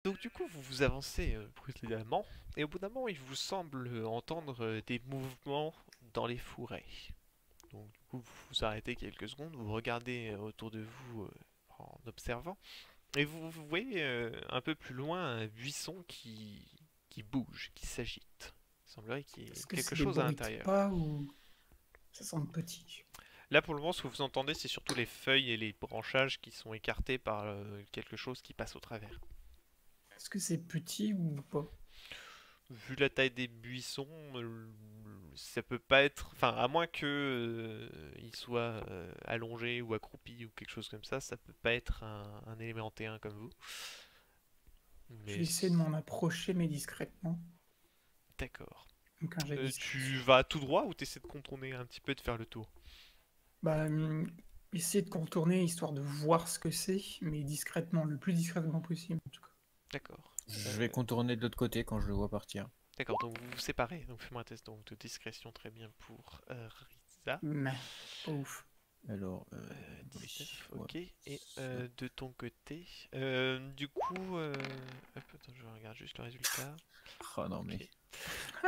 Donc du coup, vous vous avancez prudemment, et au bout d'un moment, il vous semble entendre des mouvements dans les fourrés. Donc du coup, vous vous arrêtez quelques secondes, vous regardez autour de vous en observant, et vous voyez un peu plus loin un buisson qui bouge, qui s'agite. Il semblerait qu'il y ait Est-ce que quelque c'est des chose à bruits de l'intérieur. pas ou ça semble petit? Là, pour le moment, ce que vous entendez, c'est surtout les feuilles et les branchages qui sont écartés par quelque chose qui passe au travers. Est-ce que c'est petit ou pas? Vu la taille des buissons, ça peut pas être. Enfin, à moins que il soit allongé ou accroupi ou quelque chose comme ça peut pas être un élémentéen comme vous. Je Mais vais essayer de m'en approcher, mais discrètement. d'accord. Donc un jet de Tu discrétion. vas tout droit ou t'essaies de contourner un petit peu et de faire le tour? Bah, essayer de contourner histoire de voir ce que c'est, mais discrètement, le plus discrètement possible en tout cas. D'accord. Je vais contourner de l'autre côté quand je le vois partir. D'accord, donc vous vous séparez. Donc fais-moi un test donc, de discrétion très bien pour Riza. Mais, pas ouf. Alors, 19, oui. ok. Ouais. Et de ton côté, du coup, hop, attends, je regarde juste le résultat. Ah non, Ok. mais.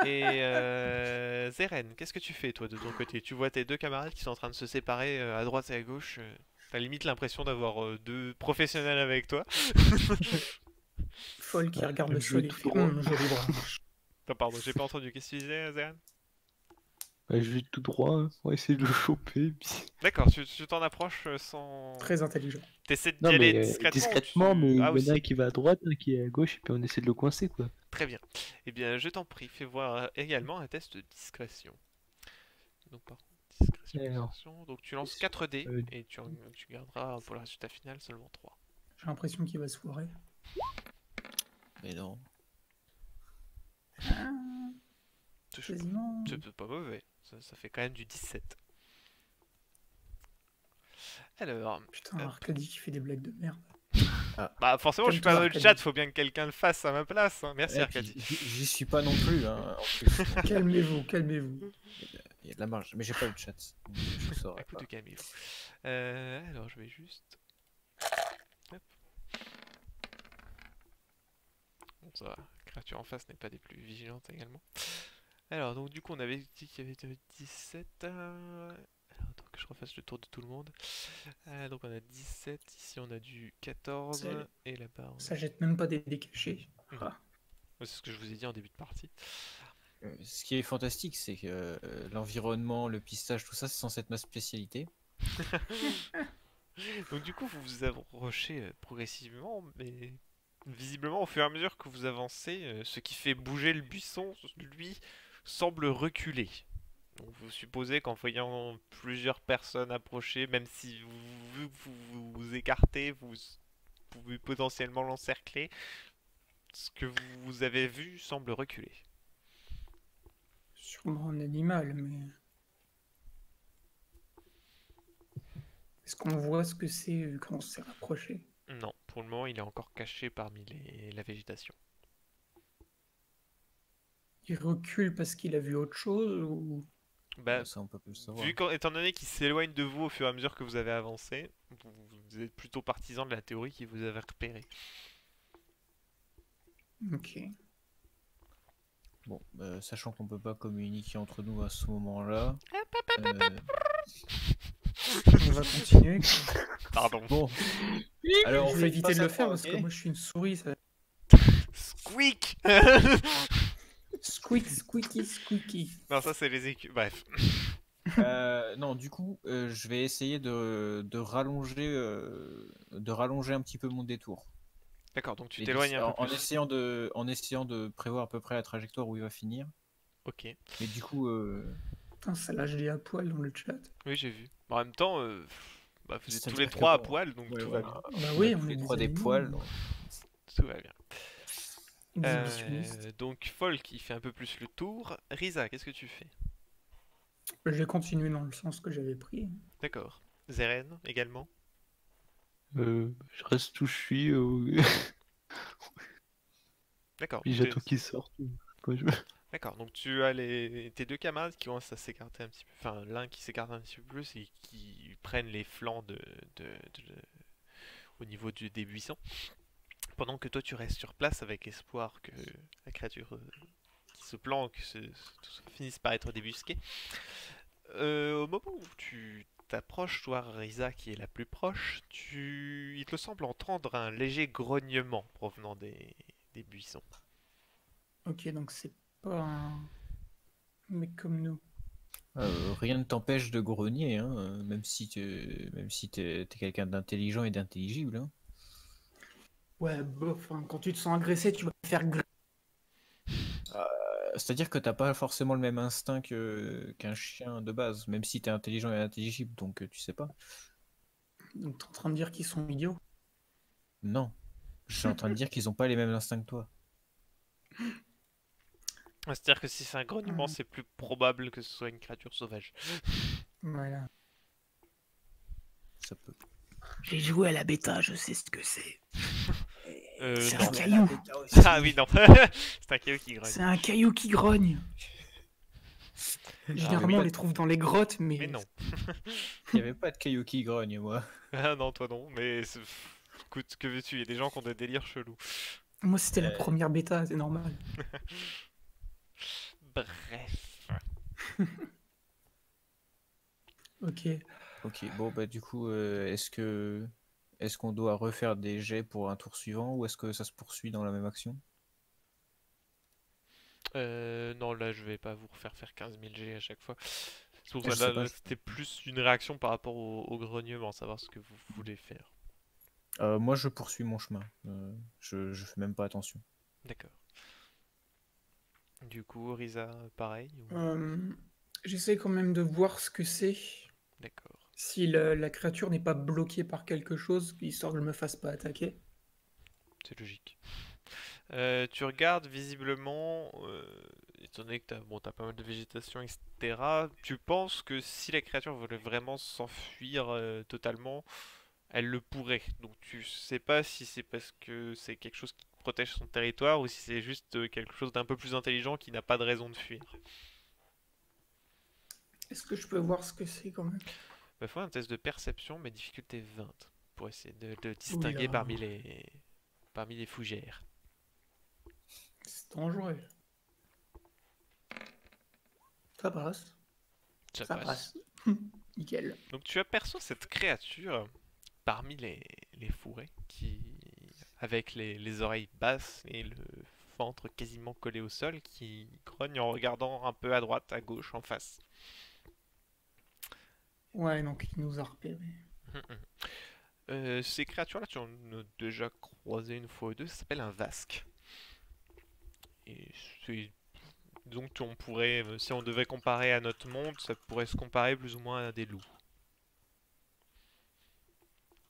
Et Zeren, qu'est-ce que tu fais toi de ton côté? Tu vois tes deux camarades qui sont en train de se séparer à droite et à gauche. T'as limite l'impression d'avoir deux professionnels avec toi. Folle qui Bah, regarde le je vais sol et tout fait droit. Jolie branche. Non, pardon, j'ai pas entendu. Qu'est-ce que tu disais, Zeren? Bah, je vais tout droit, hein. On va essayer de le choper. D'accord, tu t'en approches sans. Très intelligent. T'essaies d'y Non, aller mais discrètement ou discrètement, mais tu. il Ah, y en a un aussi. qui va à droite, un qui est à gauche, et puis on essaie de le coincer, quoi. Très bien. Eh bien, je t'en prie, fais voir également un test de discrétion. Donc, par contre, discrétion, Alors, discrétion. Donc, tu lances 4 dés euh, et tu garderas pour le résultat final seulement 3. J'ai l'impression qu'il va se foirer. Mais non. Ah, C'est quasiment. pas mauvais. Ça fait quand même du 17. Alors, Putain, hop. Arcadie qui fait des blagues de merde. Bah, forcément, je suis pas Calme-toi, dans le Arcadie. chat, faut bien que quelqu'un le fasse à ma place, hein. Merci, Et puis, Arcadie. j'y suis pas non plus, hein, en plus. Calmez-vous, calmez-vous. Il y a de la marge, mais j'ai pas le chat. Donc je saurais Écoute, pas. calmez-vous. Alors, je vais juste. Hop. Bon, ça va. La créature en face n'est pas des plus vigilantes également. Alors, donc, du coup, on avait dit qu'il y avait 17. Alors, attends que je refasse le tour de tout le monde. Donc, on a 17. Ici, on a du 14. Ça, Et là-bas, on ça a. jette même pas des dés cachés. Mhm. Ah. C'est ce que je vous ai dit en début de partie. Ce qui est fantastique, c'est que l'environnement, le pistage, tout ça, c'est censé être ma spécialité. Donc, du coup, vous vous approchez progressivement, mais visiblement, au fur et à mesure que vous avancez, ce qui fait bouger le buisson, lui, semble reculer. Donc, vous supposez qu'en voyant plusieurs personnes approcher, même si vous écartez, vous pouvez potentiellement l'encercler, ce que vous avez vu semble reculer. Sûrement un animal, mais. Est-ce qu'on voit ce que c'est quand on s'est rapproché? Non, pour le moment, il est encore caché parmi la végétation. Il recule parce qu'il a vu autre chose ou. Bah, Ça, on peut pas le savoir. étant donné qu'il s'éloigne de vous au fur et à mesure que vous avez avancé, vous êtes plutôt partisan de la théorie qu'il vous avait repéré. Ok. Bon, sachant qu'on peut pas communiquer entre nous à ce moment-là. On va continuer. Pardon. Bon, alors on Je vais fait éviter de le faire parce que moi je suis une souris. Ça... Squeak. Squeak, squeaky, squeaky. Non, ça c'est les écus. Bref. Non, du coup, je vais essayer de rallonger un petit peu mon détour. D'accord, donc tu Et t'éloignes un peu en plus. essayant de prévoir à peu près la trajectoire où il va finir. Ok. Mais du coup, Putain, ça lâche des à poil dans le chat. Oui, j'ai vu. En même temps, bah, vous êtes tous les c'est-à-dire trois à que bon, poil, donc ouais, tout va voilà, bien. Bah on oui, a on tous est les des trois des animaux, poils. Donc. Tout va bien. exhibitionnistes. Donc Folk qui fait un peu plus le tour. Risa, qu'est-ce que tu fais? Je vais continuer dans le sens que j'avais pris. D'accord. Zeren également. je reste où je suis, D'accord. puis j'attends qu'il sorte. Quoi, D'accord, donc tu as tes deux camarades qui commencent à s'écarter un petit peu, enfin l'un qui s'écarte un petit peu plus et qui prennent les flancs de- au niveau des buissons. Pendant que toi tu restes sur place avec espoir que la créature qui se planque finisse par être débusquée. Au moment où tu t'approches, toi, Risa, qui est la plus proche, il te semble entendre un léger grognement provenant des buissons. Ok, donc c'est pas un mec comme nous. Rien ne t'empêche de grogner, hein, même si t'es quelqu'un d'intelligent et d'intelligible. Hein. Ouais, bof, hein, quand tu te sens agressé, tu vas te faire C'est-à-dire que t'as pas forcément le même instinct qu'un chien de base, même si t'es intelligent et intelligible, donc tu sais pas. Donc t'es en train de dire qu'ils sont idiots. Non, je suis en train de dire qu'ils ont pas les mêmes instincts que toi. C'est-à-dire que si c'est un grognement, c'est plus probable que ce soit une créature sauvage. Voilà. Ça peut. J'ai joué à la bêta, je sais ce que c'est. C'est Non. un caillou. Ah oui, non. C'est un caillou qui grogne. C'est un caillou qui grogne. Généralement, oui. on les trouve dans les grottes, mais... Mais non. Il y avait pas de caillou qui grogne, moi. Ah non, toi non. Mais écoute, que veux-tu? Il y a des gens qui ont des délires chelous. Moi, c'était la première bêta, c'est normal. Bref. Ok. Ok, bon bah du coup, est-ce qu'on doit refaire des jets pour un tour suivant ou est-ce que ça se poursuit dans la même action? Non, là, je vais pas vous refaire faire 15 000 G à chaque fois. C'est pour Je ça, sais là, pas, là, c'était plus une réaction par rapport au grognement, savoir ce que vous voulez faire. Moi je poursuis mon chemin. Je fais même pas attention. D'accord. Du coup, Risa, pareil ou... J'essaie quand même de voir ce que c'est. D'accord. Si la créature n'est pas bloquée par quelque chose, histoire que je me fasse pas attaquer. C'est logique. Tu regardes visiblement, étant donné que t'as pas mal de végétation, etc., tu penses que si la créature voulait vraiment s'enfuir totalement, elle le pourrait. Donc tu sais pas si c'est parce que c'est quelque chose qui protège son territoire ou si c'est juste quelque chose d'un peu plus intelligent qui n'a pas de raison de fuir. Est-ce que je peux voir ce que c'est quand même? Bah, faut un test de perception, mais difficulté 20, pour essayer de distinguer Oula. parmi les fougères. C'est dangereux. Ça passe. Ça Ça passe. passe. Nickel. Donc tu aperçois cette créature parmi les fourrés qui, avec les oreilles basses et le ventre quasiment collé au sol, qui grogne en regardant un peu à droite, à gauche, en face. Ouais, donc il nous a repérés. Ces créatures-là, tu en as déjà croisé une fois ou deux, ça s'appelle un vasque. Et c'est donc on pourrait, si on devait comparer à notre monde, ça pourrait se comparer plus ou moins à des loups.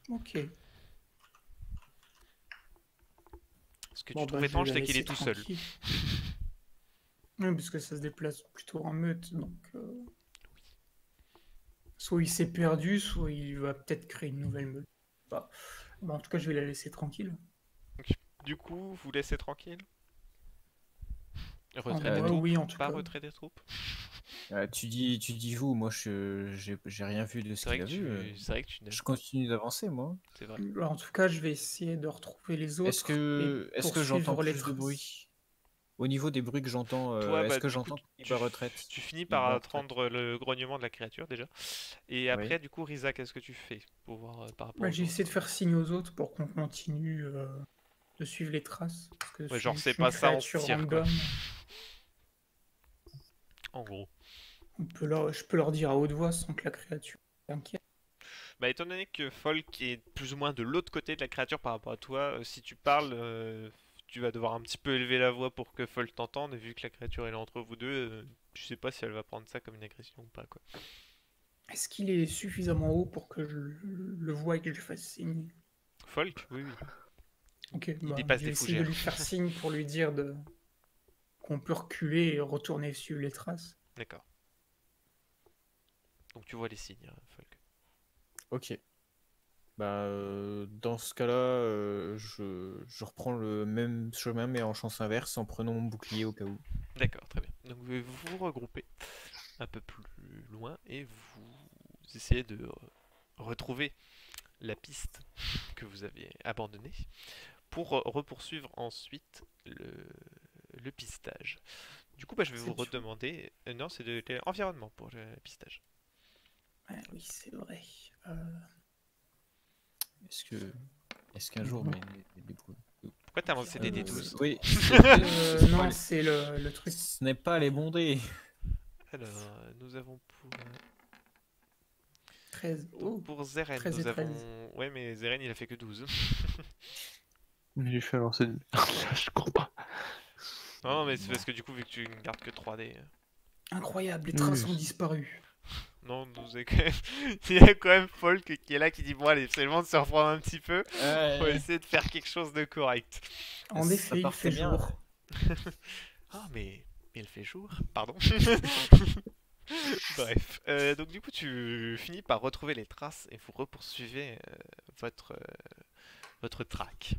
Ok. Ce que Bon, tu bah, trouves je vais étrange, la c'est qu'il laisser est tout seul. tranquille. Oui, parce que ça se déplace plutôt en meute, donc... Soit il s'est perdu, soit il va peut-être créer une nouvelle meute. Bah, bah, en tout cas, je vais la laisser tranquille. Donc, du coup, vous laissez tranquille. Retrait des moi, troupes, oui, en tout pas cas. retrait des troupes. Tu dis vous, moi j'ai rien vu de ce C'est vrai qu'il que a vu. c'est vrai que tu n'as... Je continue d'avancer moi. C'est vrai. Bah, en tout cas, je vais essayer de retrouver les Est-ce autres et est-ce que j'entends poursuivre les plus de traces. bruit? Au niveau des bruits que j'entends, Toi, est-ce bah, que du coup, j'entends qu'ils va retraite? tu finis Il par va en retraite. entendre le grognement de la créature déjà. Et Oui. après, du coup, Risa, qu'est-ce que tu fais pour voir par rapport Bah, aux j'ai essayé de autres? faire signe aux autres pour qu'on continue de suivre les traces. Parce que Ouais, genre, je c'est suis une pas ça, on se créature tire, quoi. random. En gros. Je peux leur dire à haute voix sans que la créature s'inquiète. Bah, étant donné que Folk est plus ou moins de l'autre côté de la créature par rapport à toi, si tu parles, tu vas devoir un petit peu élever la voix pour que Folk t'entende. Et vu que la créature elle est entre vous deux, je sais pas si elle va prendre ça comme une agression ou pas, quoi. Est-ce qu'il est suffisamment haut pour que je le voie et que je lui fasse signe? Folk, oui, oui. Ok, Il bah, dépasse je des vais essayer de fougères. lui faire signe pour lui dire qu'on peut reculer et retourner suivre les traces. D'accord. Donc tu vois les signes, Folk. Ok. Bah, dans ce cas-là, je reprends le même chemin mais en sens inverse en prenant mon bouclier au cas où. D'accord, très bien. Donc vous vous regroupez un peu plus loin et vous essayez de retrouver la piste que vous aviez abandonnée pour repoursuivre ensuite le pistage. Du coup, je vais vous C'est tout. redemander. Non, c'est de l'environnement pour le pistage. Ouais, oui, c'est vrai. Euh, Est-ce que est-ce qu'un jour mes Pourquoi t'as lancé des Euh, D12? oui, non, les- c'est le truc. ce n'est pas les bondés. Alors, nous avons pour. 13. Donc Oh, pour Zeren, 13 et nous 13. avons. Ouais, mais Zeren il a fait que 12. Mais j'ai fait lancer de... Je crois pas. Non, mais c'est parce que du coup, vu que tu ne gardes que 3D. Incroyable, les Oui, traces oui. ont disparu. Non, nous est quand même... il y a quand même Folk qui est là qui dit bon, allez, c'est le moment de se reprendre un petit peu. Faut essayer de faire quelque chose de correct. En Ça effet, il partait fait bien. jour. Ah, mais il fait jour, pardon. Bref, donc du coup, tu finis par retrouver les traces et vous repoursuivez votre track.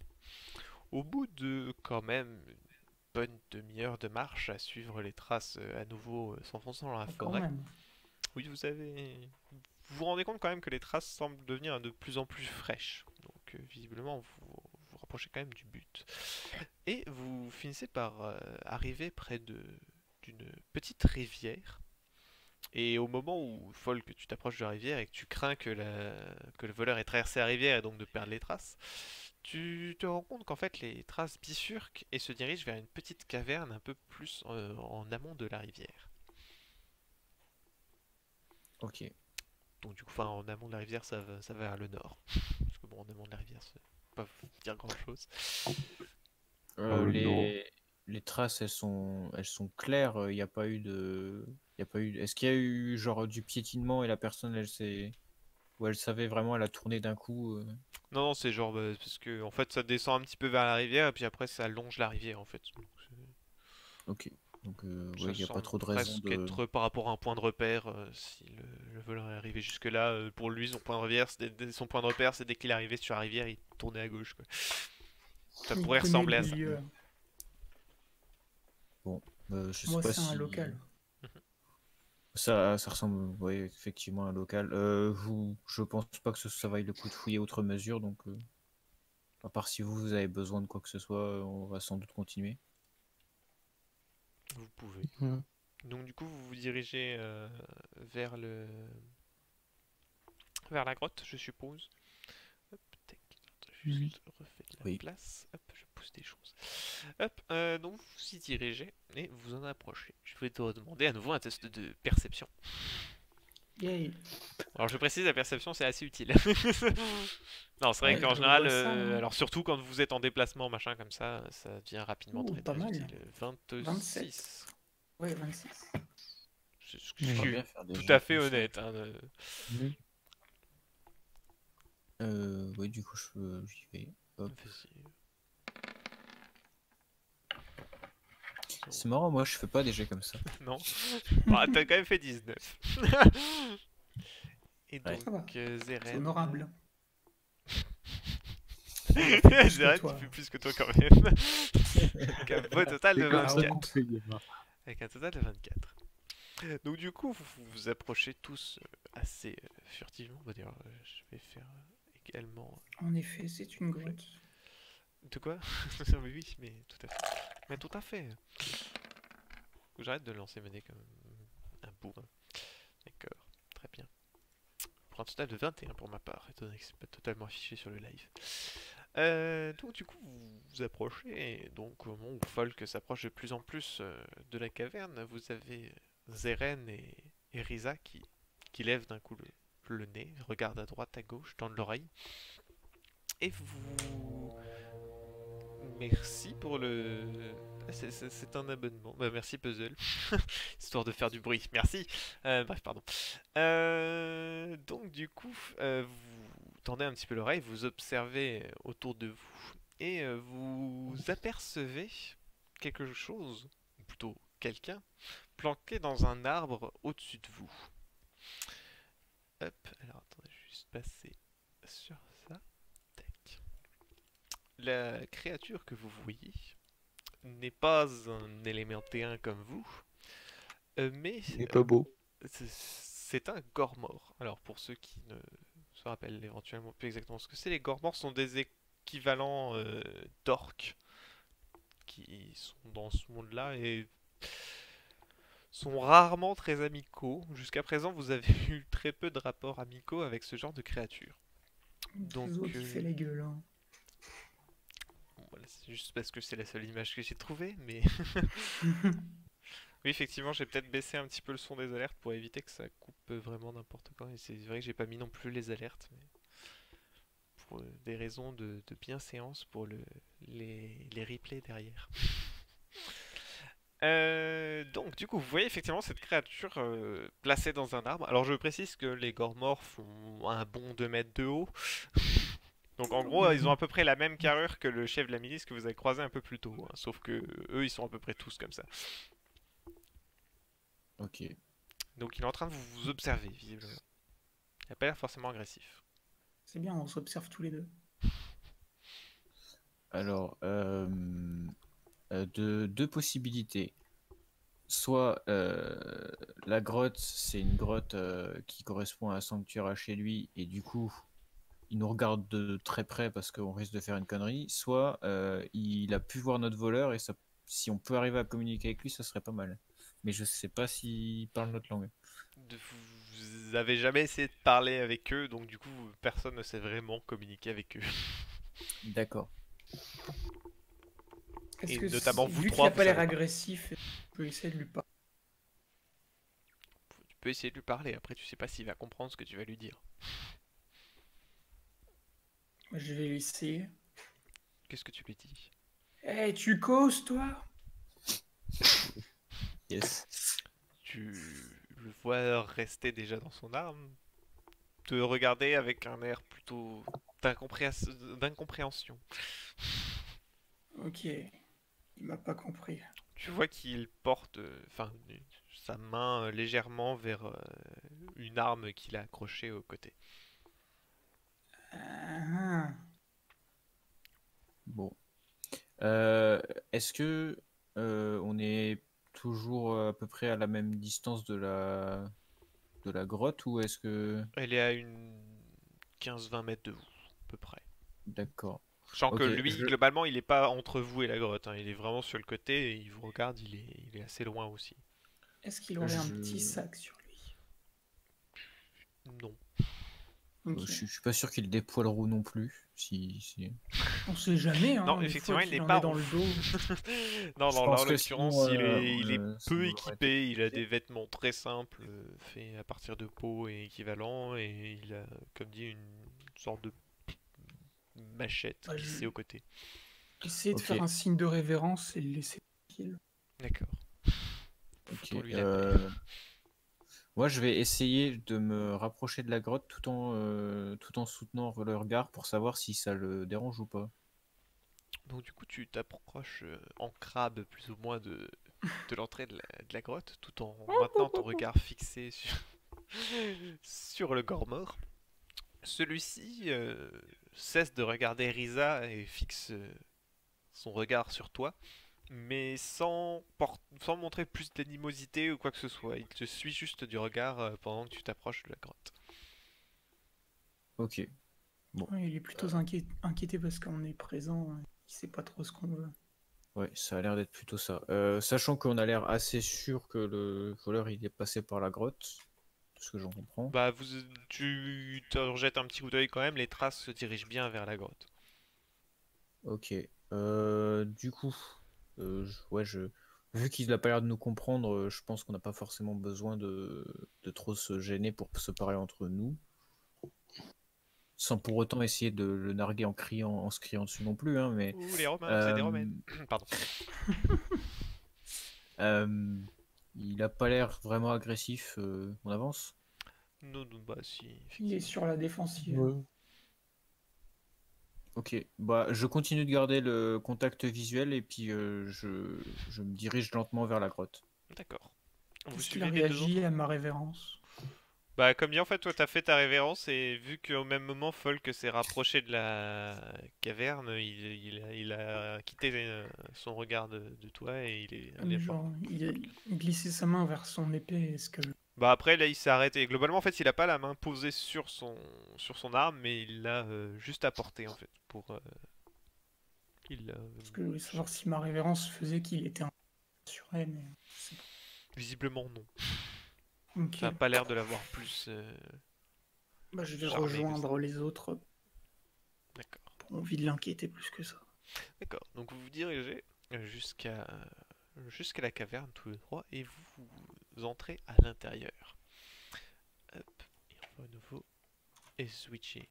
Au bout de quand même une bonne demi-heure de marche à suivre les traces à nouveau s'enfonçant dans la Quand forêt. même. Oui, vous vous rendez compte quand même que les traces semblent devenir de plus en plus fraîches. Donc visiblement, vous vous rapprochez quand même du but. Et vous finissez par arriver près d'une petite rivière. Et au moment où, Folk, tu t'approches de la rivière et que tu crains que le voleur ait traversé la rivière et donc de perdre les traces, tu te rends compte qu'en fait les traces bifurquent et se dirigent vers une petite caverne un peu plus en amont de la rivière. Ok. Donc du coup, enfin, en amont de la rivière, ça va vers le nord. Parce que bon, en amont de la rivière, ça peut pas dire grand-chose. le Les traces, elles sont claires. Il n'y a pas eu de, y a pas eu. Est-ce qu'il y a eu genre du piétinement et la personne, elle s'est, ou elle savait vraiment, elle a tourné d'un coup. Non, non, c'est genre parce que en fait, ça descend un petit peu vers la rivière et puis après, ça longe la rivière en fait. Donc, Ok. Donc ça ouais, il n'y a pas semble trop de raison presque de. être par rapport à un point de repère. Si le voleur est arrivé jusque-là, pour lui, son point de repère, son point de repère, c'est dès qu'il est arrivé sur la rivière, il tournait à gauche, quoi. Ça Il pourrait connaît ressembler le à ça. milieu. Bon, je sais Moi, pas c'est un si local. ça ressemble, ouais, effectivement à un local. Je pense pas que ça vaille le coup de fouiller outre mesure, donc à part si vous avez besoin de quoi que ce soit, on va sans doute continuer. Vous pouvez. Mhm. Donc du coup, vous vous dirigez vers vers la grotte, je suppose. Hop, tac, attends, je Oui. juste refais de la Oui. place. Hop, je pousse des choses. Hop, donc vous vous y dirigez et vous en approchez. Je vais te demander à nouveau un test de perception. Yay. Alors je précise, la perception c'est assez utile. Non, c'est vrai Ouais, qu'en je général, vois ça, hein. alors surtout quand vous êtes en déplacement, machin comme ça devient rapidement Ouh, très pas très mal. utile. 27. 26. Ouais, 26. Je J'aimerais suis bien faire des tout jets à fait comme ça. honnête. Hein, Oui. Oui, du coup, j'y vais. Hop. Vas-y. C'est marrant, moi, je fais pas des jets comme ça. Non. Bah, t'as quand même fait 19. Et Ouais. donc, Ça va. C'est Zeren. honorable. Zeren, toi. tu fais plus que toi quand même. Avec un beau total de C'est comme ça 24. qu'on fait, gamin. Avec un total de 24. Donc, du coup, vous vous approchez tous assez furtivement. On va dire, je vais faire également. En effet, c'est une grotte. De quoi? Mais oui, mais tout à fait. Mais tout à fait. Faut que j'arrête de lancer mes dés comme un bourrin. D'accord, très bien. Pour un total de 21 pour ma part, étant donné que c'est pas totalement affiché sur le live. Donc du coup, vous vous approchez, et donc au moment où Folk s'approche de plus en plus de la caverne, vous avez Zeren et Risa qui lèvent d'un coup le nez, regardent à droite, à gauche, tendent l'oreille. Et vous... Merci pour le... Ah, c'est un abonnement. Bah, merci Puzzle. Histoire de faire du bruit. Merci. Bref, pardon. Donc du coup, vous tendez un petit peu l'oreille, vous observez autour de vous et vous apercevez quelque chose, ou plutôt quelqu'un, planqué dans un arbre au-dessus de vous. Hop, alors attendez, je vais juste passer sur ça. Tac. La créature que vous voyez n'est pas un élémentéen comme vous, mais Il est pas beau. c'est un Gormor. Alors pour ceux qui ne se rappellent éventuellement plus exactement ce que c'est, les Gormors sont des équivalents d'orques qui sont dans ce monde-là et sont rarement très amicaux. Jusqu'à présent, vous avez eu très peu de rapports amicaux avec ce genre de créatures. Donc, Zuo qui fait les gueules. Hein. bon, voilà, c'est juste parce que c'est la seule image que j'ai trouvée, mais oui, effectivement, j'ai peut-être baissé un petit peu le son des alertes pour éviter que ça coupe vraiment n'importe quand. Et c'est vrai que j'ai pas mis non plus les alertes, mais pour des raisons de bienséance pour les replays derrière. Donc, du coup, vous voyez effectivement cette créature placée dans un arbre. Alors, je précise que les Gormors font un bon 2 mètres de haut. Donc, en gros, ils ont à peu près la même carrure que le chef de la milice que vous avez croisé un peu plus tôt. Hein, sauf que eux, ils sont à peu près tous comme ça. Ok. Donc, il est en train de vous observer, visiblement. Il n'a pas l'air forcément agressif. C'est bien, on s'observe tous les deux. Alors, deux possibilités. Soit la grotte, c'est une grotte qui correspond à un sanctuaire à chez lui, et du coup, il nous regarde de très près parce qu'on risque de faire une connerie. Soit il a pu voir notre voleur, et ça, si on peut arriver à communiquer avec lui, ça serait pas mal. Mais je sais pas s'il parle notre langue. Vous avez jamais essayé de parler avec eux, donc du coup, personne ne sait vraiment communiquer avec eux. D'accord. Est-ce Et que notamment vous vu qu'il trois, n'a vous pas l'air savez pas. agressif, on peut essayer de lui parler. Tu peux essayer de lui parler, après tu sais pas s'il va comprendre ce que tu vas lui dire. Je vais essayer. Qu'est-ce que tu lui dis? Eh, tu causes, toi? Yes. Tu le vois rester déjà dans son arme, te regarder avec un air plutôt d'incompréhension. Ok, il m'a pas compris. Tu vois qu'il porte sa main légèrement vers une arme qu'il a accrochée au côté. Ah, Bon. Est-ce que on est toujours à peu près à la même distance de la grotte, ou est-ce que... Elle est à une 15-20 mètres de vous, à peu près. D'accord. Sachant que Ok, lui, globalement, il est pas entre vous et la grotte, hein. Il est vraiment sur le côté et il vous regarde, il est assez loin aussi. est-ce qu'il aurait un Je- petit sac sur lui? Non. Ok. je suis pas sûr qu'il dépoileront non plus. Si... On sait jamais, hein. Non, Des effectivement, fois il qu'il n'est en pas est dans le ouf. dos. Non, Je non, là, pense en que l'occurrence, sinon, il est ça peu nous aurait été équipé, il a des compliqué. vêtements très simples, faits à partir de peau et équivalents, et il a, comme dit, une sorte de machette Bah, glissée au côté. Essayer de Ok. faire un signe de révérence et le laisser tranquille. D'accord. Ok. Foutons lui la paix. Moi, je vais essayer de me rapprocher de la grotte tout en soutenant le regard pour savoir si ça le dérange ou pas. Donc du coup, tu t'approches en crabe plus ou moins de l'entrée de la grotte, tout en maintenant ton regard fixé sur le Gormor. Celui-ci cesse de regarder Risa et fixe son regard sur toi, mais sans montrer plus d'animosité ou quoi que ce soit. Il te suit juste du regard pendant que tu t'approches de la grotte. Ok. Bon. Ouais, il est plutôt inquiété parce qu'on est présent. Il sait pas trop ce qu'on veut. Ouais, ça a l'air d'être plutôt ça. Sachant qu'on a l'air assez sûr que le voleur il est passé par la grotte, de ce que j'en comprends. Bah, tu te jettes un petit coup d'œil quand même, les traces se dirigent bien vers la grotte. Ok. Du coup, vu qu'il n'a pas l'air de nous comprendre, je pense qu'on n'a pas forcément besoin de trop se gêner pour se parler entre nous. Sans pour autant essayer de le narguer en se criant dessus non plus, hein, mais Ouh, les Romains, c'est des euh, Romaines. Pardon. euh, il a pas l'air vraiment agressif. On avance? Non, non, bah si, Il est effectivement. sur la défensive. Ouais. Ok, bah je continue de garder le contact visuel et puis je me dirige lentement vers la grotte. D'accord. Vous Est-ce qu'il a suivez les deux autres? réagi à ma révérence? Bah, comme dit, en fait, toi, t'as fait ta révérence et vu qu'au même moment, Folk s'est rapproché de la caverne, il a quitté son regard de toi et il est allé voir. Genre, il a glissé sa main vers son épée. Est-ce que... Bah, après, là, il s'est arrêté. Globalement, en fait, il a pas la main posée sur son arme, mais il l'a juste à portée, en fait, pour Il, Parce que je voulais savoir si ma révérence faisait qu'il était un assuré, mais je sais pas. visiblement non. Ok. Ça a pas l'air de l'avoir plus Bah, je vais charmé que ça. rejoindre les autres. D'accord. Pas envie de l'inquiéter plus que ça. D'accord. Donc vous vous dirigez jusqu'à la caverne tous les trois et vous entrez à l'intérieur. Hop. Et on va à nouveau et switcher.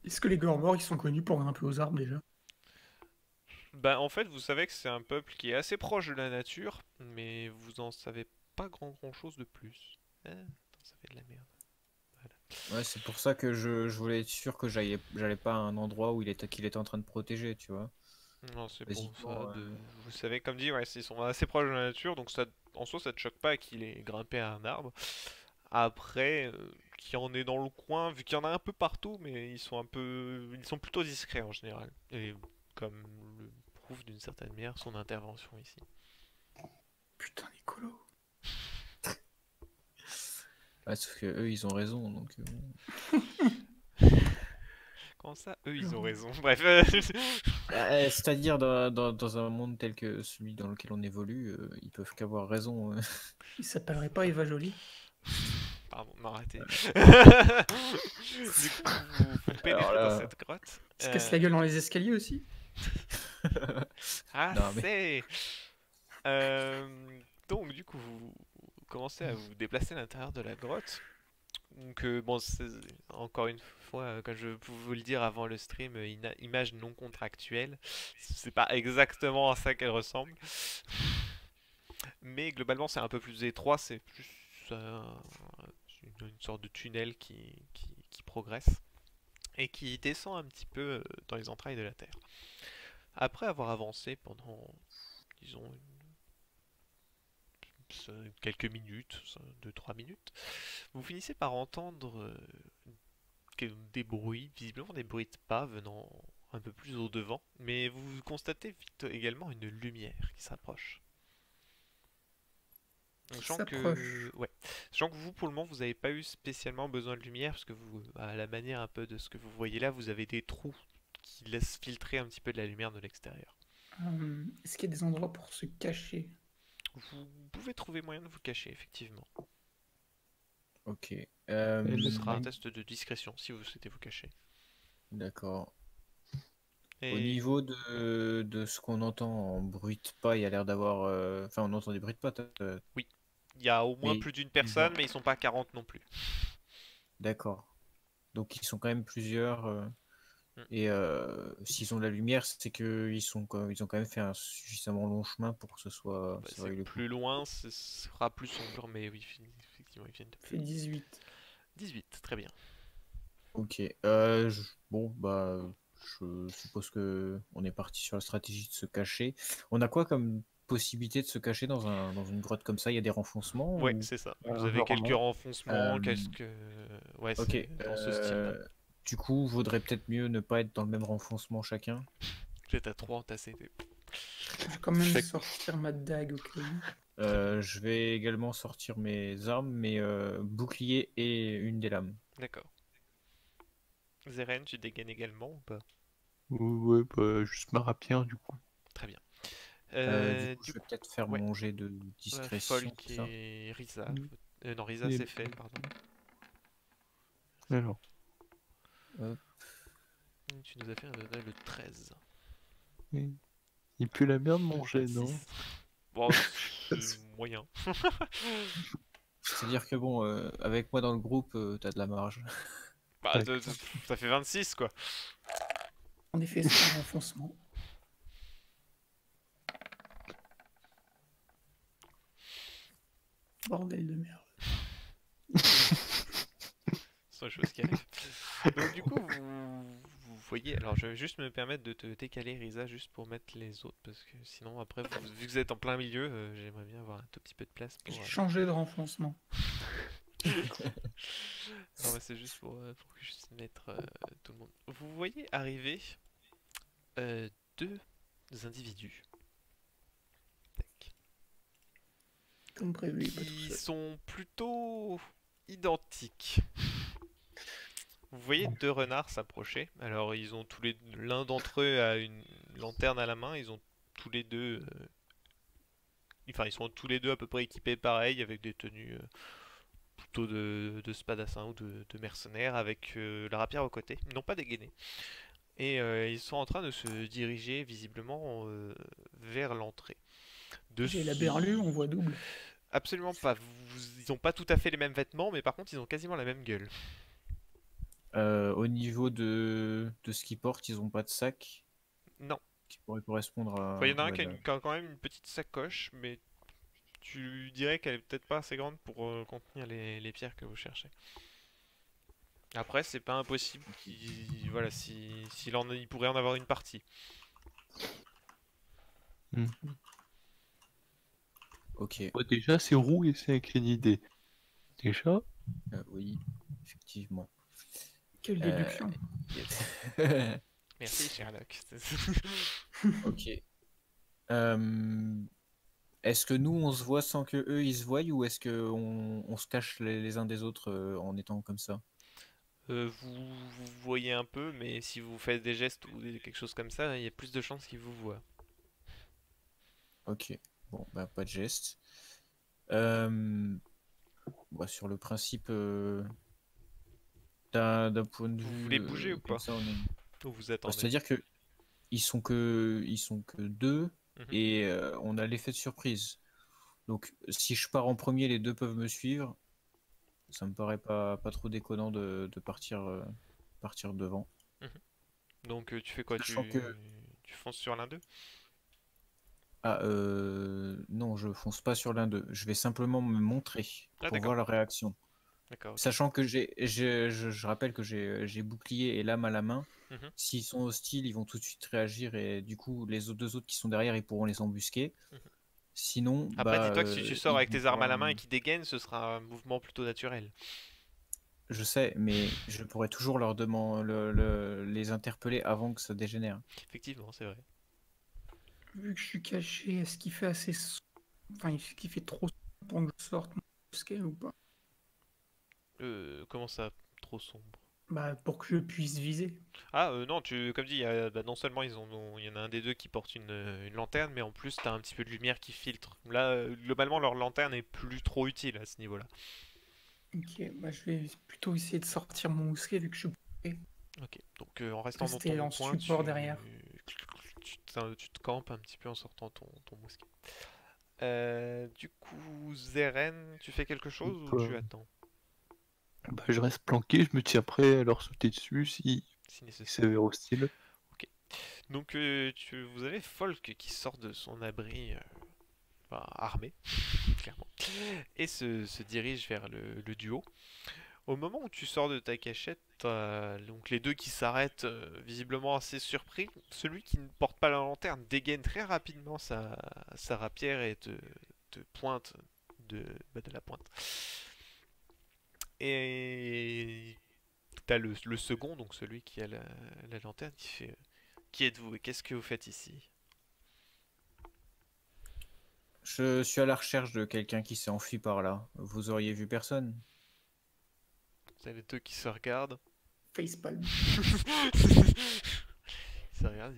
Est-ce que les Gormors, ils sont connus pour grimper aux arbres déjà? Bah en fait vous savez que c'est un peuple qui est assez proche de la nature, mais vous en savez pas grand chose de plus. Ah, attends, ça fait de la merde. Ouais, c'est pour ça que je voulais être sûr que j'allais pas à un endroit où qu'il était en train de protéger, tu vois. Non, c'est pour Basiquement, ça. Vous savez, comme dit, ouais, ils sont assez proches de la nature, donc ça, en soi, ça te choque pas qu'il ait grimpé à un arbre. Après, qu'il y en ait dans le coin, vu qu'il y en a un peu partout, mais ils sont plutôt discrets en général. Et comme le prouve d'une certaine manière son intervention ici. Putain, Nicolo. Ouais, sauf que eux, ils ont raison, donc Comment ça, eux, ils Non. ont raison. Bref, c'est-à-dire dans un monde tel que celui dans lequel on évolue, ils peuvent qu'avoir raison. Il s'appellerait pas Eva Jolie? pardon, m'arrêter. Du coup, vous Alors pénétrez là- dans cette grotte. Il se casse la gueule dans les escaliers aussi? Ah, Non, mais- c'est. Donc, du coup, vous commencez à vous déplacer à l'intérieur de la grotte. Donc, bon, encore une fois, comme je pouvais vous le dire avant le stream, image non contractuelle. C'est pas exactement à ça qu'elle ressemble. Mais globalement, c'est un peu plus étroit. C'est plus une sorte de tunnel qui progresse et qui descend un petit peu dans les entrailles de la Terre. Après avoir avancé pendant, disons, quelques minutes, 2-3 minutes, vous finissez par entendre des bruits, visiblement des bruits de pas venant un peu plus au devant, mais vous constatez vite également une lumière qui s'approche. Sachant que, ouais. Sachant que vous, pour le moment, vous n'avez pas eu spécialement besoin de lumière, parce que vous, à la manière un peu de ce que vous voyez là, vous avez des trous qui laissent filtrer un petit peu de la lumière de l'extérieur. Est-ce qu'il y a des endroits pour se cacher? Vous pouvez trouver moyen de vous cacher, effectivement. Ok. Ce sera un test de discrétion si vous souhaitez vous cacher. D'accord. Et Au niveau de ce qu'on entend en bruit de pas, il y a l'air d'avoir. Enfin, on entend des bruits de pas. il y a au moins Mais plus d'une personne, genre- mais ils sont pas 40 non plus. D'accord. Donc ils sont quand même plusieurs. Mm. Et s'ils ont de la lumière, c'est que ils ont quand même fait un suffisamment long chemin pour que ce soit. Bah, ça vaille c'est le coup. plus loin, ce sera plus sombre, mais oui, effectivement, ils viennent de Fait 18. 18, très bien. Ok. Bon, bah, je suppose que on est parti sur la stratégie de se cacher. On a quoi comme possibilité de se cacher dans une grotte comme ça? Il y a des renfoncements Ouais, ou- c'est ça. Euh, Vous avez quelques vraiment. renfoncements, Euh, quelques... Ouais, Ok. c'est dans ce style-là. Du coup, vaudrait peut-être mieux ne pas être dans le même renfoncement chacun. Vous êtes à 3 entassés. Je vais quand même Chaque- sortir ma dague au cas où. Je vais également sortir mes armes, mes boucliers et une des lames. D'accord. Zeren, tu dégaines également ou pas? Ouais, bah, juste ma rapière, du coup. Très bien. Du coup, je vais peut-être faire ouais. mon jet de discrétion. Folk c'est ça et Risa. Mm. Non, Risa, Et- c'est fait, pardon. Alors, Tu nous as fait un total de 13. il pue la merde, mon jet, non? 26. Bon, c'est moyen. C'est-à-dire que bon, avec moi dans le groupe, t'as de la marge. Bah, Ouais. ça fait 26, quoi. En effet, c'est un renfoncement. Bordel de merde. C'est une chose qui arrive. Donc du coup, vous voyez, alors je vais juste me permettre de te décaler Risa juste pour mettre les autres, parce que sinon après, vu que vous êtes en plein milieu, j'aimerais bien avoir un tout petit peu de place pour... J'ai changé de renfoncement. Non mais c'est juste pour que je puisse mettre tout le monde. Vous voyez arriver deux individus. Tac. Comme prévu, il est pas tout Qui seul. sont plutôt identiques. Vous voyez deux renards s'approcher. Alors, ils ont tous les l'un d'entre eux a une lanterne à la main. Ils ont tous les deux, enfin, ils sont tous les deux à peu près équipés pareil, avec des tenues plutôt de spadassin ou de mercenaires, avec la rapière au côté. Ils n'ont pas dégainé. Et ils sont en train de se diriger visiblement vers l'entrée. J'ai la berlue, on voit double. Absolument pas. Ils n'ont pas tout à fait les mêmes vêtements, mais par contre, ils ont quasiment la même gueule. Au niveau de ce qu'ils portent, ils ont pas de sac Non. qui pourrait correspondre Enfin, il y en a à un qui a quand même une petite sacoche, mais tu dirais qu'elle est peut-être pas assez grande pour contenir les pierres que vous cherchez. Après, c'est pas impossible voilà, il pourrait en avoir une partie. Ok, Bah, déjà, c'est roux et c'est avec une idée. Déjà, oui, effectivement. Quelle déduction. Yes. Merci, Sherlock. Ok. Est-ce que nous on se voit sans que eux ils se voient ou est-ce que on se cache les uns des autres en étant comme ça? Vous voyez un peu, mais si vous faites des gestes ou quelque chose comme ça, il y a plus de chances qu'ils vous voient. Ok. Bon, bah pas de geste. Euh, Bah, sur le principe, d'un point de Vous vue voulez bouger ou comme pas? ça, on est. Ou vous Bah, attendez? c'est-à-dire que ils sont que deux Mhm. et on a l'effet de surprise. Donc si je pars en premier, les deux peuvent me suivre. Ça me paraît pas trop déconnant de partir devant. Mhm. Donc tu fais quoi? Sachant que Tu fonces sur l'un d'eux? non, je fonce pas sur l'un d'eux. Je vais simplement me montrer Ah pour d'accord, voir leur réaction. d'accord, ok. Sachant que je rappelle que j'ai bouclier et lame à la main. Mhm, S'ils sont hostiles, ils vont tout de suite réagir et du coup, deux autres qui sont derrière, ils pourront les embusquer. mhm. Sinon, Après, bah, dis-toi que si tu sors ils avec vont tes armes à pouvoir la main et qu'ils dégainent, ce sera un mouvement plutôt naturel. Je sais, mais je pourrais toujours leur demander, les interpeller avant que ça dégénère. Effectivement, c'est vrai. Vu que je suis caché, est-ce qu'il fait assez enfin, est-ce qu'il fait trop sombre pour que je sorte mon bosquet ou pas? Comment ça, trop sombre? Bah, pour que je puisse viser. Ah non, comme dit, bah, non seulement il y en a un des deux qui porte une lanterne, mais en plus t'as un petit peu de lumière qui filtre. Là, globalement, leur lanterne est plus trop utile à ce niveau-là. Ok, bah je vais plutôt essayer de sortir mon mousquet vu que je suis bloqué. Ok, donc en restant dans Rester ton en coin, support derrière. tu te campes un petit peu en sortant ton mousquet. Du coup, Zeren, tu fais quelque chose ou tu attends, bah, je reste planqué, je me tiens prêt à leur sauter dessus si si ils nécessaire? s'avèrent hostiles. Ok. Donc vous avez Folk qui sort de son abri, enfin, armé, clairement, et se dirige vers le duo. Au moment où tu sors de ta cachette, t'as donc les deux qui s'arrêtent, visiblement assez surpris. Celui qui ne porte pas la lanterne dégaine très rapidement sa rapière et te pointe de la pointe. Et t'as le second, donc celui qui a la lanterne, qui fait qui êtes-vous et qu'est-ce que vous faites ici? Je suis à la recherche de quelqu'un qui s'est enfui par là. Vous auriez vu personne? C'est les deux qui se regardent. Facepalm. Il se regarde,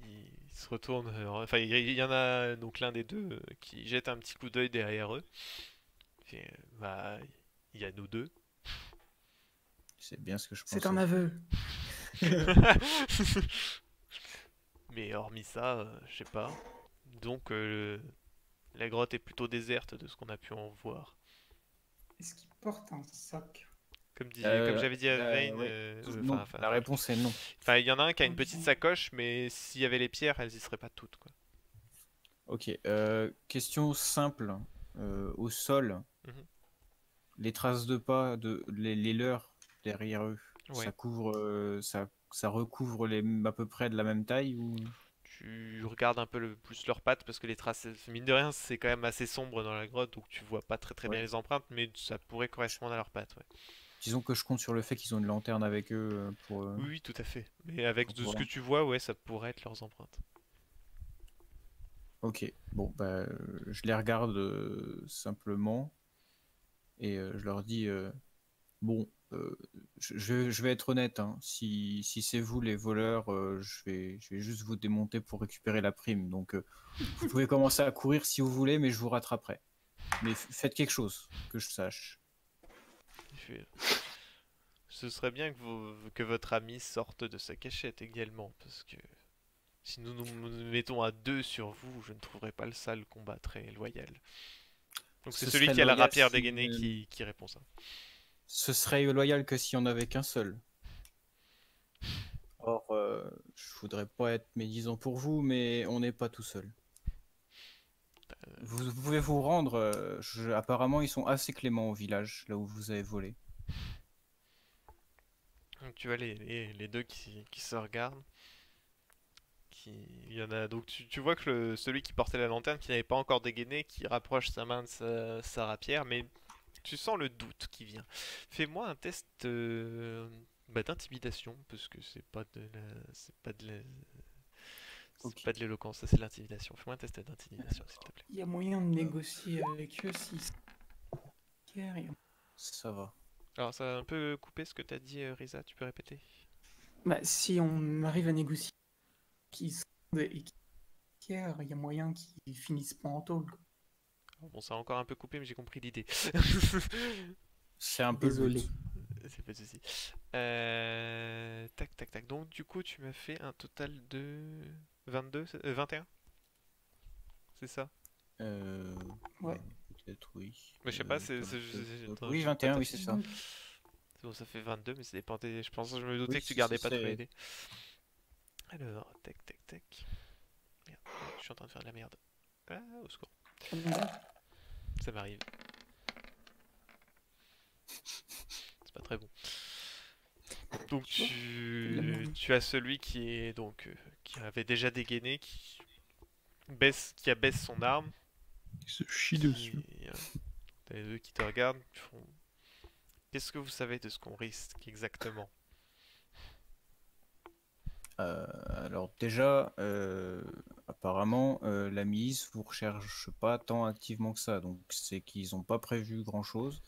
il se retourne. Enfin, il y en a donc l'un des deux qui jette un petit coup d'œil derrière eux. Il fait, bah, il y a nous deux. C'est bien ce que je C'est un pensais. aveu. Mais hormis ça, je sais pas. Donc, la grotte est plutôt déserte de ce qu'on a pu en voir. Est-ce qu'il porte un sac? Comme j'avais dit à Vayne, Oui. enfin, Non, la réponse est non. il y en a un qui a une Ok. petite sacoche, mais s'il y avait les pierres, elles y seraient pas toutes, quoi. Ok, question simple. Au sol, Mhm. les traces de pas, les leurs derrière eux, Ouais. ça recouvre à peu près de la même taille ou... Tu regardes un peu plus leurs pattes parce que les traces, mine de rien, c'est quand même assez sombre dans la grotte, donc tu vois pas très bien Ouais. les empreintes, mais ça pourrait correspondre à leurs pattes, ouais. Disons que je compte sur le fait qu'ils ont une lanterne avec eux Oui, oui, tout à fait. Mais avec pour de ce que voir. tu vois, ouais, ça pourrait être leurs empreintes. Ok, bon, bah, je les regarde simplement et je leur dis bon, euh, je vais être honnête, hein. Si c'est vous les voleurs, je vais juste vous démonter pour récupérer la prime. Donc, vous pouvez commencer à courir si vous voulez, mais je vous rattraperai. Mais faites quelque chose, que je sache. Il fait, ce serait bien que votre ami sorte de sa cachette également, parce que si nous mettons à deux sur vous, je ne trouverai pas ça le combat très loyal. Donc c'est Ce celui serait qui a la loyal rapière si, dégainée qui répond ça. ce serait loyal que s'il n'y en avait qu'un seul. Or, je voudrais pas être médisant pour vous, mais on n'est pas tout seul. Vous pouvez vous rendre. Apparemment, ils sont assez cléments au village, là où vous avez volé. Donc tu vois les deux qui se regardent. Il y en a donc tu vois que celui qui portait la lanterne, qui n'avait pas encore dégainé, qui rapproche sa main de sa rapière, mais tu sens le doute qui vient. Fais-moi un test d'intimidation, parce que c'est Ok. pas de l'éloquence, ça c'est de l'intimidation. Fais-moi un test d'intimidation, s'il te plaît. Il y a moyen de négocier avec eux s'ils sont fiers, Ça va. Alors ça a un peu coupé ce que t'as dit, Risa, tu peux répéter? Bah, si on arrive à négocier qu'ils sont et qu'ils sont fiers, il y a moyen qu'ils finissent pas en tôle, quoi. Alors, bon, ça a encore un peu coupé, mais j'ai compris l'idée. C'est un peu le Désolé. but. C'est pas de souci. Tac, tac, tac. Donc, du coup, tu m'as fait un total de 22, 21? C'est ça? Euh, Ouais. Peut-être oui. Mais je sais pas, Oui, 21, oui, c'est ça. C'est bon, ça fait 22, mais c'est dépendait. Je me doutais Oui, que tu gardais pas toute c'est- l'idée. Alors, tac, tac, tac. Merde, je suis en train de faire de la merde. Ah, au secours. Ça m'arrive. C'est pas très bon. Donc de la merde. tu as celui qui est donc qui avait déjà dégainé, qui abaisse son arme, Il se chie dessus. t'as les deux qui te regardent, qui font qu'est-ce que vous savez de ce qu'on risque exactement? Alors déjà, apparemment, la milice vous recherche pas tant activement que ça, donc c'est qu'ils n'ont pas prévu grand-chose.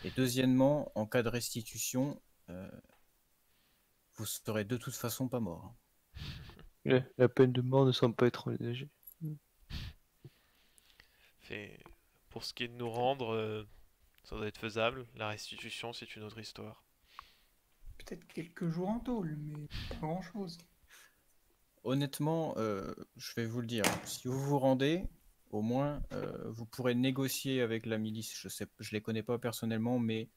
Et deuxièmement, en cas de restitution, vous serez de toute façon pas mort. La peine de mort ne semble pas être envisagée. Fait, pour ce qui est de nous rendre, ça doit être faisable. La restitution, c'est une autre histoire. Peut-être quelques jours en tôle, mais pas grand-chose. Honnêtement, je vais vous le dire, si vous vous rendez, au moins, vous pourrez négocier avec la milice. Je les connais pas personnellement, mais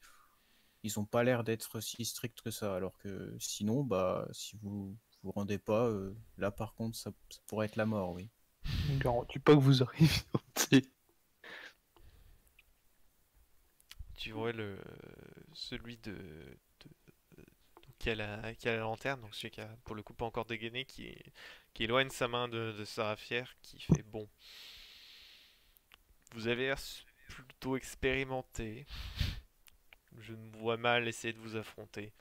ils ont pas l'air d'être si stricts que ça. Alors que sinon, bah, si vous vous rendez pas, là par contre, ça pourrait être la mort, oui. On garantit pas que vous arriviez entier. Tu vois celui qui a la lanterne, donc celui qui a pour le coup pas encore dégainé, qui éloigne sa main de sa rapière, qui fait bon. Vous avez l'air plutôt expérimenté. Je me vois mal essayer de vous affronter.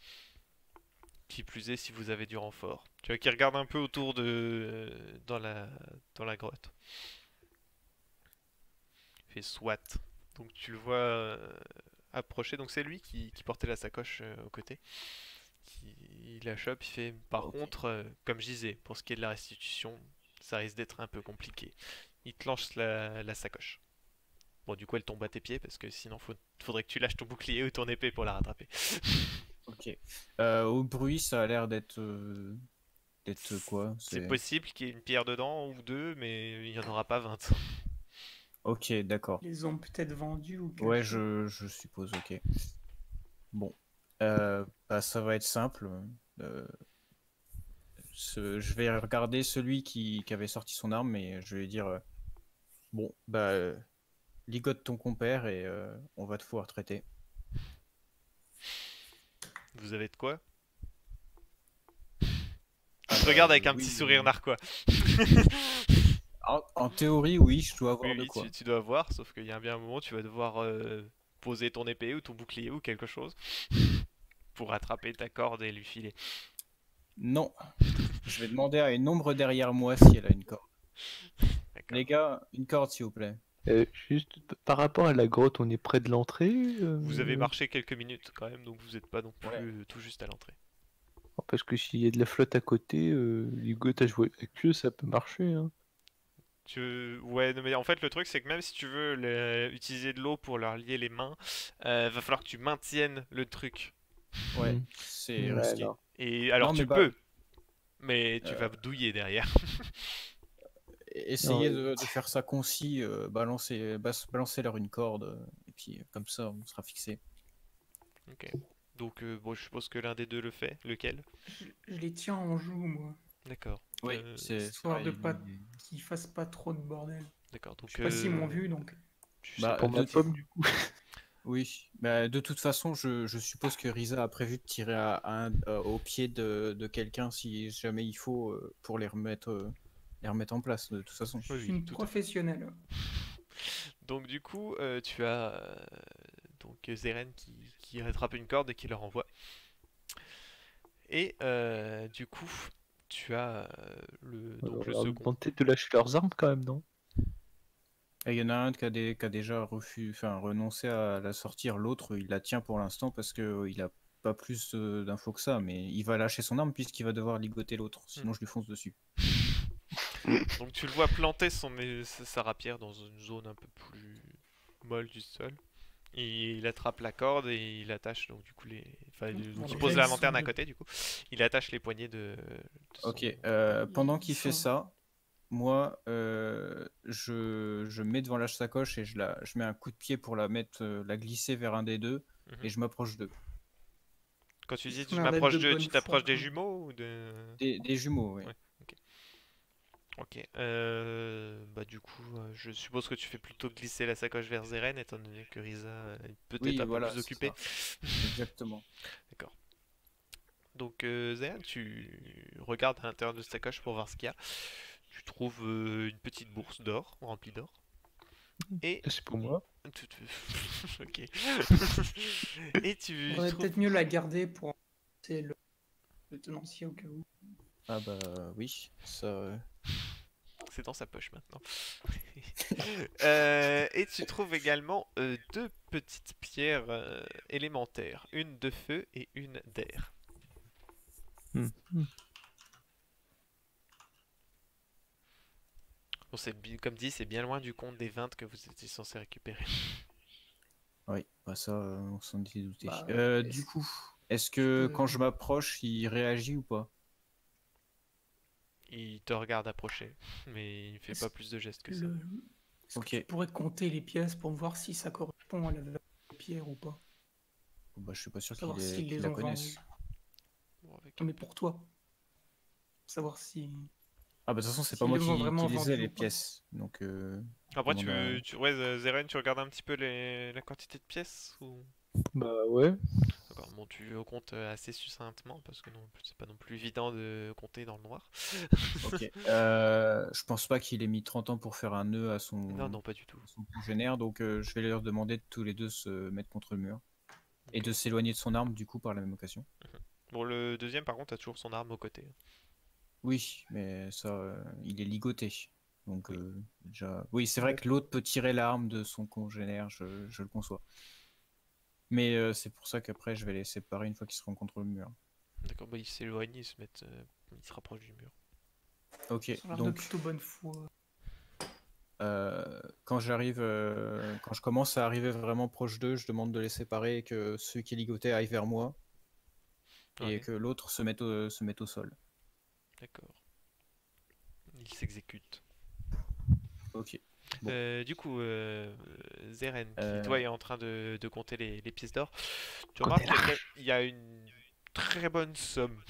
Qui plus est si vous avez du renfort. Tu vois qu'il regarde un peu autour dans la grotte. Il fait soit. Donc tu le vois approcher. Donc c'est lui qui portait la sacoche aux côtés. Il la chope, il fait par Ok. contre, comme je disais, pour ce qui est de la restitution, ça risque d'être un peu compliqué. Il te lance la sacoche. Bon, du coup, elle tombe à tes pieds parce que sinon, faudrait que tu lâches ton bouclier ou ton épée pour la rattraper. Ok. Au bruit, ça a l'air d'être quoi? C'est possible qu'il y ait une pierre dedans ou deux, mais il n'y en aura pas 20. Ok, d'accord. Ils les ont peut-être vendus ou Ouais, cachés. je suppose, ok. Bon. Bah, ça va être simple. Euh, je vais regarder celui qui avait sorti son arme et je vais lui dire bon, bah, ligote ton compère et on va te pouvoir traiter. Vous avez de quoi? Ah Je te bah, regarde avec un oui, petit sourire narquois. en théorie, oui, je dois avoir Oui, de oui, quoi. tu dois voir, sauf qu'il y a bien un moment, tu vas devoir poser ton épée ou ton bouclier ou quelque chose pour attraper ta corde et lui filer. Non, je vais demander à une ombre derrière moi si elle a une corde. D'accord. Les gars, une corde s'il vous plaît. Juste par rapport à la grotte, on est près de l'entrée Vous avez marché quelques minutes quand même, donc vous n'êtes pas non plus Ouais. tout juste à l'entrée. Parce que s'il y a de la flotte à côté, du gottage avec eux, ça peut marcher. Hein. Ouais, non, mais en fait, le truc, c'est que même si tu veux utiliser de l'eau pour leur lier les mains, va falloir que tu maintiennes le truc. Ouais, Mm. c'est Ouais, risqué. non. Et alors, Non, tu mais bah, peux, mais tu vas euh, douiller derrière. Essayez Non, de faire ça concis, balancer leur une corde, et puis comme ça, on sera fixé. Ok. Donc, bon, je suppose que l'un des deux le fait. Lequel? Je les tiens en joue, moi. D'accord. Oui, Euh, c'est Histoire de pareil. pas qu'ils fassent pas trop de bordel. d'accord. Je Donc, sais pas s'ils m'ont vu, donc. tu sais Bah, pas. pour ma pomme, du coup. Oui, bah, de toute façon, je suppose que Risa a prévu de tirer au pied de quelqu'un si jamais il faut pour les remettre en place, de toute façon. Je Oui, suis oui, une tout à fait. professionnelle. Donc, du coup, tu as donc Zeren qui rattrape une corde et qui leur envoie. Et du coup, tu as donc Alors, le leur second. demander de lâcher leurs armes quand même, non? Et il y en a un qui a déjà renoncé à la sortir, l'autre il la tient pour l'instant parce que il a pas plus d'infos que ça, mais il va lâcher son arme puisqu'il va devoir ligoter l'autre, sinon je lui fonce dessus. Donc tu le vois planter sa rapière dans une zone un peu plus molle du sol. Et il attrape la corde et il attache donc du coup donc Bon, il déjà, pose ils la sont lanterne à deux. côté du coup. Il attache les poignets de son. Ok, pendant qu'il fait sont- ça, moi je me mets devant la sacoche et je mets un coup de pied pour la glisser vers un des deux Mhm. et je m'approche d'eux. Quand tu dis Ils je ont l'air d'être m'approche de d'eux, bonne tu foi, t'approches des quoi. jumeaux ou de. Des jumeaux, oui. Ouais, ok. Ok. Bah du coup, je suppose que tu fais plutôt glisser la sacoche vers Zeren étant donné que Risa est peut-être Oui, un peu voilà, plus c'est occupée. ça. Exactement. D'accord. Donc Zeren, tu regardes à l'intérieur de sa sacoche pour voir ce qu'il y a. Tu trouves une petite bourse d'or, remplie d'or. Et C'est pour moi. ok. Et tu On aurait trouves. peut-être mieux la garder pour c'est le tenancier au cas où. Ah bah oui, ça. C'est dans sa poche maintenant. Et tu trouves également deux petites pierres élémentaires, une de feu et une d'air. Hmm. Bon, comme dit, c'est bien loin du compte des 20 que vous étiez censé récupérer. Oui, bah ça, on s'en était douté. Bah, Du coup, est-ce tu que peux- quand je m'approche, il réagit ou pas? Il te regarde approcher, mais il fait Est-ce pas plus de gestes que ça. Est-ce que Ok. tu pourrais compter les pièces pour voir si ça correspond à la valeur des pierres ou pas? Bon, bah, je suis pas sûr Savoir s'ils qu'il les la ont connaisse. vendues. Bon, avec Non, mais pour toi. Savoir si Ah bah de toute façon, c'est pas s'ils moi les ont vraiment qui les ai vendus les ou pas. pièces. Donc Après, demande à- ouais, Zeren, tu regardes un petit peu la quantité de pièces ou. Bah ouais. D'accord, bon, tu comptes assez succinctement parce que non, c'est pas non plus évident de compter dans le noir. Ok. Je pense pas qu'il ait mis 30 ans pour faire un nœud à Non, non, pas du tout. son congénère, donc je vais leur demander de tous les deux se mettre contre le mur. Et Ok. de s'éloigner de son arme, du coup, par la même occasion. Bon, le deuxième, par contre, a toujours son arme au côté. Oui, mais ça, il est ligoté. Donc Oui. déjà. Oui, c'est vrai que l'autre peut tirer l'arme de son congénère, je le conçois. Mais c'est pour ça qu'après, je vais les séparer une fois qu'ils seront contre le mur. D'accord, bah il s'éloigne, il se rapproche du mur. Ok, Ils ont l'air de donc plutôt bonne foi. quand quand je commence à arriver vraiment proche d'eux, je demande de les séparer et que celui qui est ligoté aille vers moi et Ouais, que l'autre se mette au sol. d'accord. Il s'exécute. Ok. Bon. Du coup, Zeren, qui Euh, toi est en train de compter les pièces d'or, tu Compter remarques qu'il y a une très bonne somme.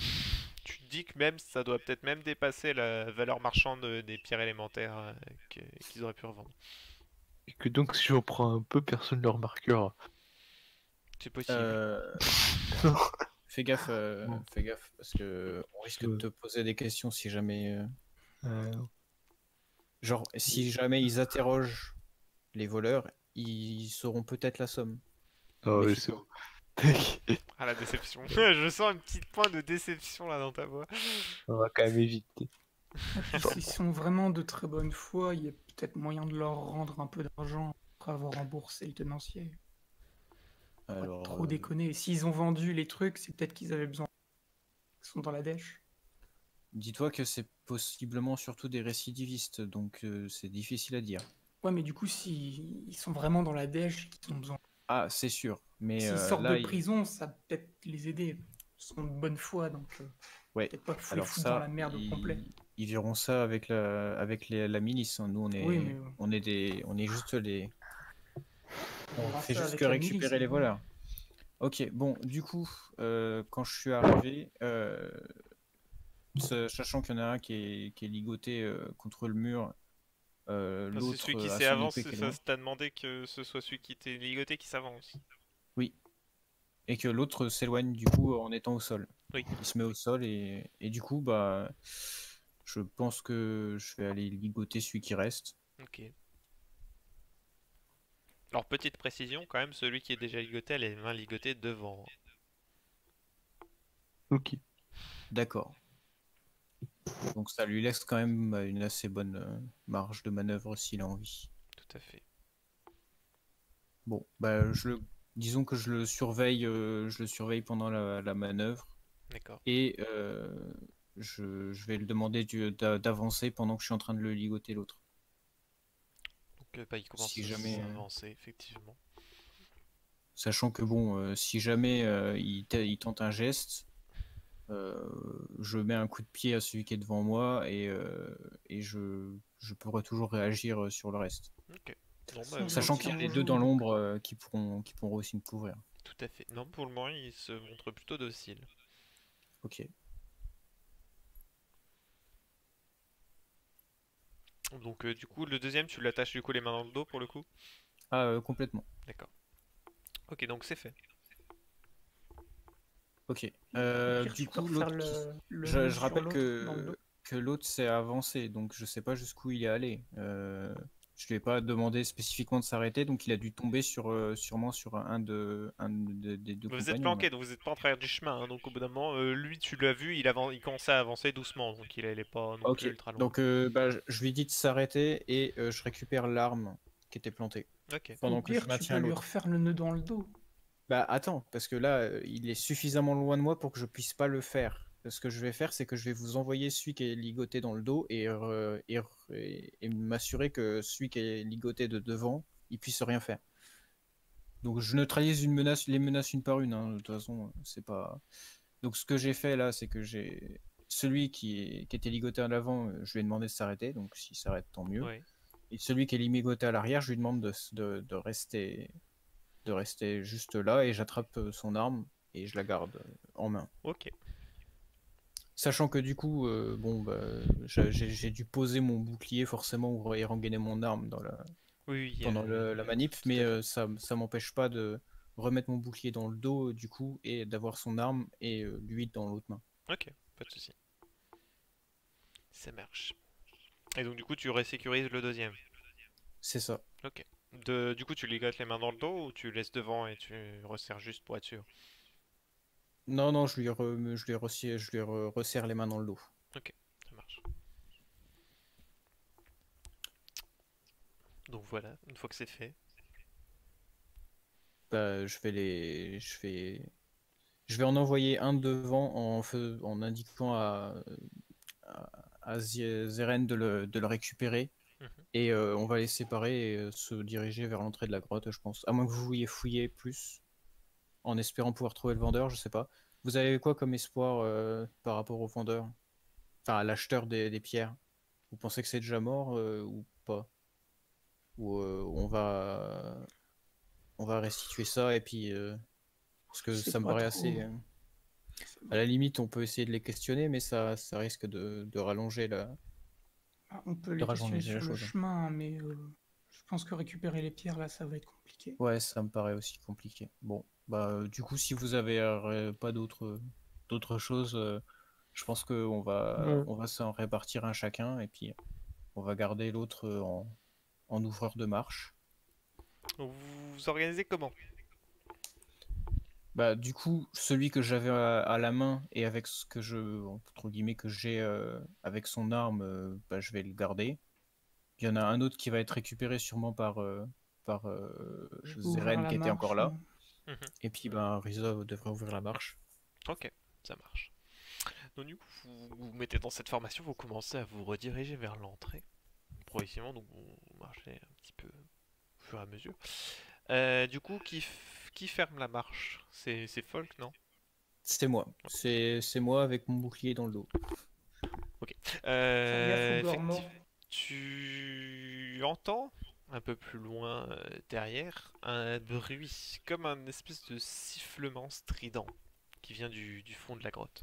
Tu te dis que même ça doit peut-être même dépasser la valeur marchande des pierres élémentaires qu'ils auraient pu revendre. Et que donc si j'en prends un peu, personne ne le remarquera. C'est possible. euh, fais gaffe, parce que on risque de te poser des questions si jamais, Euh, genre, si jamais ils interrogent les voleurs, ils sauront peut-être la somme. Ah ouais, c'est Méfie-toi. bon. Ah la déception. Je sens un petit point de déception là dans ta voix. On va quand même éviter. Et puis s'ils sont vraiment de très bonne foi, il y a peut-être moyen de leur rendre un peu d'argent après avoir remboursé le tenancier. Pas Alors, trop déconner. S'ils ont vendu les trucs, c'est peut-être qu'ils avaient besoin. Ils sont dans la dèche. dis-toi que c'est possiblement surtout des récidivistes, donc c'est difficile à dire. Ouais, mais du coup, s'ils sont vraiment dans la dèche et qu'ils ont besoin. Ah, c'est sûr, mais S'ils sortent de là, prison, ça peut peut-être les aider. Ils sont de bonne foi, donc ouais. peut-être pas les Alors foutre dans la ça, merde au complet. ils verront ça avec la milice, hein. Nous, Oui, mais on est juste les, on on verra fait ça juste avec que la milice. récupérer les voleurs. Ok, bon, du coup, quand je suis arrivé, sachant qu'il y en a un qui est ligoté contre le mur, Ah, c'est celui l'autre qui a s'est son épée avancé, qui est ça loin. t'a demandé que ce soit celui qui était ligoté qui s'avance. Oui, et que l'autre s'éloigne du coup en étant au sol. Oui. Il se met au sol et du coup, bah, je pense que je vais aller ligoter celui qui reste. Ok. Alors, petite précision, quand même, celui qui est déjà ligoté a les mains ligotées devant. Ok. D'accord. Donc ça lui laisse quand même une assez bonne marge de manœuvre s'il a envie. Tout à fait. Bon, bah, disons que je le surveille pendant la manœuvre D'accord. et je vais lui demander d'avancer pendant que je suis en train de le ligoter l'autre. Donc, bah, il commence Si à jamais, s'avancer, effectivement. sachant que bon, si jamais il tente un geste, je mets un coup de pied à celui qui est devant moi et je pourrai toujours réagir sur le reste. Ok. De Non, toute bah, façon, je le Sachant qu'il y tiens a au les deux jour, dans donc, l'ombre qui pourront aussi me couvrir. tout à fait. Non, pour le moment, il se montre plutôt docile. Ok. Donc, du coup, le deuxième, tu l'attaches du coup les mains dans le dos pour le coup? Ah, complètement. D'accord. Ok, donc c'est fait. Ok. au pire, Du tu peux coup, refaire l'autre qui... le nœud Je sur rappelle l'autre dans le dos. que l'autre s'est avancé, donc je sais pas jusqu'où il est allé. Je lui ai pas demandé spécifiquement de s'arrêter, donc il a dû tomber sûrement sur des deux Vous êtes compagnons, là. planqué, donc vous êtes pas en travers du chemin, hein, donc au bout d'un moment, lui, tu l'as vu, il commençait à avancer doucement, donc il allait pas non plus Ok. ultra loin. Donc bah, je lui dis de s'arrêter et je récupère l'arme qui était plantée Ok. Au pendant que je pire, tu peux maintiens lui l'autre. refaire le nœud dans le dos. Bah attends, parce que là, il est suffisamment loin de moi pour que je puisse pas le faire. Ce que je vais faire, c'est que je vais vous envoyer celui qui est ligoté dans le dos et m'assurer que celui qui est ligoté de devant, il puisse rien faire. Donc je neutralise les menaces une par une, hein. De toute façon, c'est pas. Donc ce que j'ai fait là, c'est que j'ai celui qui était ligoté à l'avant, je lui ai demandé de s'arrêter. Donc s'il s'arrête, tant mieux. Ouais. Et celui qui est ligoté à l'arrière, je lui demande de rester juste là et j'attrape son arme et je la garde en main. Ok. Sachant que du coup, bon, bah, j'ai dû poser mon bouclier forcément et rengainer mon arme Oui, oui, pendant la manip, tout mais à fait. ça m'empêche pas de remettre mon bouclier dans le dos du coup et d'avoir son arme et lui dans l'autre main. Ok, pas de souci. Ça marche. Et donc du coup, tu resécurises le deuxième. C'est ça. Ok. Du coup, tu ligotes les mains dans le dos ou tu laisses devant et tu resserres juste pour être sûr? Non, non, je lui resserre les mains dans le dos. Ok, ça marche. Donc voilà, une fois que c'est fait. Bah, je vais en envoyer un devant en indiquant à, à Zeren de le récupérer. Mhm. Et on va les séparer et se diriger vers l'entrée de la grotte, je pense. À moins que vous vouliez fouiller plus, en espérant pouvoir trouver le vendeur, je sais pas. Vous avez quoi comme espoir par rapport au vendeur? Enfin, à l'acheteur des pierres? Vous pensez que c'est déjà mort ou pas? Ou on va restituer ça et puis... parce Je que sais ça me pas paraît trop. assez... à la limite, on peut essayer de les questionner, mais ça risque de rallonger Ah, on peut de les questionner rallonger la sur le chose. chemin, mais je pense que récupérer les pierres, là, ça va être compliqué. Ouais, ça me paraît aussi compliqué. Bon, bah du coup, si vous avez pas d'autres choses, je pense Ouais. on va s'en répartir un chacun et puis on va garder l'autre en ouvreur de marche. Donc vous vous organisez comment? Bah, du coup, celui que j'avais à la main et avec ce que entre guillemets, que j'ai avec son arme, bah, je vais le garder. Il y en a un autre qui va être récupéré sûrement par Je peux ouvrir Zeren la qui était encore marche. là. Mhm. Et puis, bah, Riza devrait ouvrir la marche. Ok, ça marche. Donc du coup, vous vous mettez dans cette formation, vous commencez à vous rediriger vers l'entrée. Progressivement, donc vous marchez un petit peu au fur et à mesure. Du coup, qui ferme la marche? C'est Folk, non? C'est moi. C'est moi avec mon bouclier dans le dos. Ok. Faire gaffe aux Effectivement, gormans. tu entends un peu plus loin derrière un bruit, comme un espèce de sifflement strident qui vient du fond de la grotte.